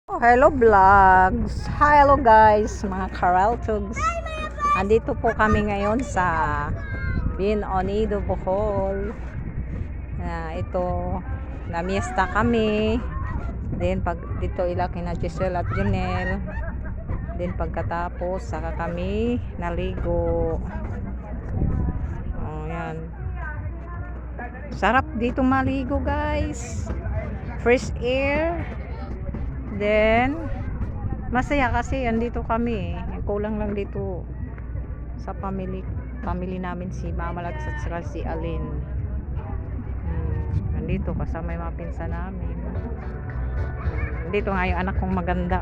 Oh, hello vlogs! Hello guys, mga Karaltugs. Andito po kami ngayon sa Binonido, Bohol. Ito, namiesta kami. Then pag dito ila kina Giselle at Junel. Then pagkatapos saka kami naligo. Oh, yan. Sarap dito maligo guys. Fresh air. Then masaya kasi andito kami. Kulang lang dito sa family namin si Mama at saka si Alin. Andito kasama yung mga pinsan namin. Dito nga yung anak kong maganda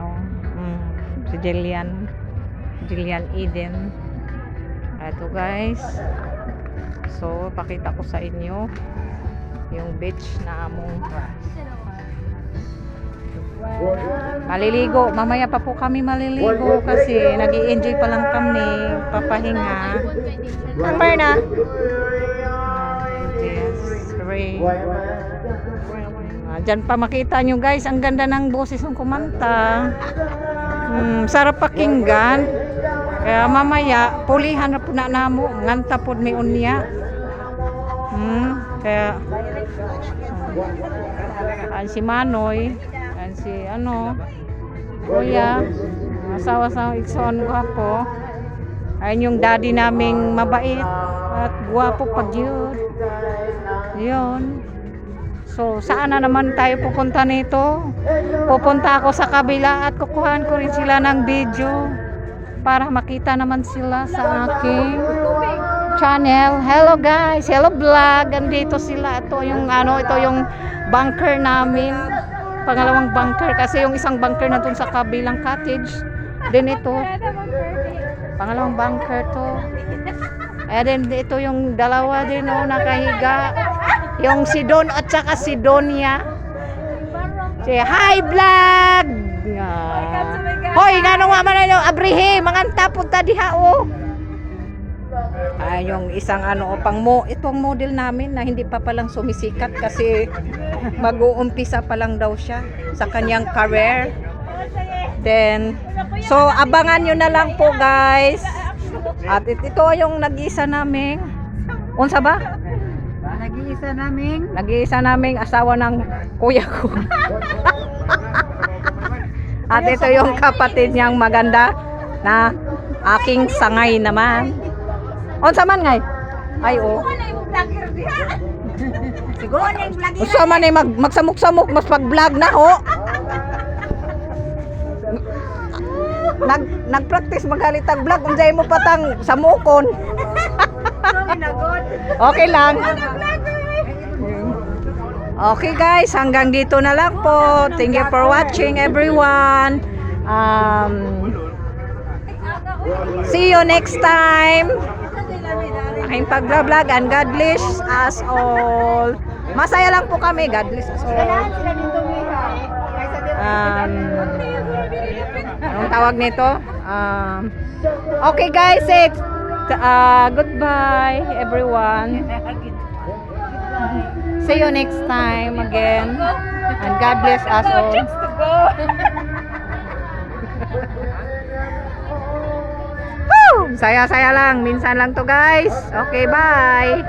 si Jillian Eden. Ito guys. So pakita ko sa inyo yung beach na among maliligo. Mamaya pa po kami maliligo kasi nag-i-enjoy pa lang kami, papahinga. Number na. Diyan pa makita nyo guys, ang ganda ng boses ng kumanta. Sarap pakinggan. Kaya mamaya pulihan na po na namo, nganta po may unya. Kaya si Manoy, si Kuya, asawa-asawa Ikson, gwapo. Ayun yung daddy naming mabait at gwapo pag yun. So saan na naman tayo pupunta nito? Pupunta ako sa kabila at kukuhaan ko rin sila ng video para makita naman sila sa aking channel. Hello guys, hello vlog. Andito sila. Ito yung bunker namin. Pangalawang bunker kasi yung isang bunker na dun sa kabilang cottage din ito pangalawang bunker to, then ito yung dalawa din nakahiga, yung si Don at saka si Donia. Say hi vlog. Hoy ngano nga man yung abrihe manganta punta diha yung isang itong model namin na hindi pa palang sumisikat kasi mag-uumpisa pa lang daw siya sa kanyang career. Then so abangan nyo na lang po guys. At ito yung nag-iisa naming unsa ba? Nag-iisa naming asawa ng kuya ko. At ito yung kapatid niyang maganda na aking sangay naman. Unsa man ngay? Ay siguro na yung vlog. Usa man ay magsamok-samok mas pag-vlog na Nag-practice magalitag vlog unsay mo patang samukon. Okay lang. Okay guys, hanggang dito na lang po. Thank you for watching everyone. See you next time. Aking pag-vlog and God bless us all. Masaya lang po kami. God bless us all. Anong tawag nito? Okay guys, goodbye everyone. See you next time again. And God bless us all. Saya-saya lang. Minsan lang to guys. Okay, bye.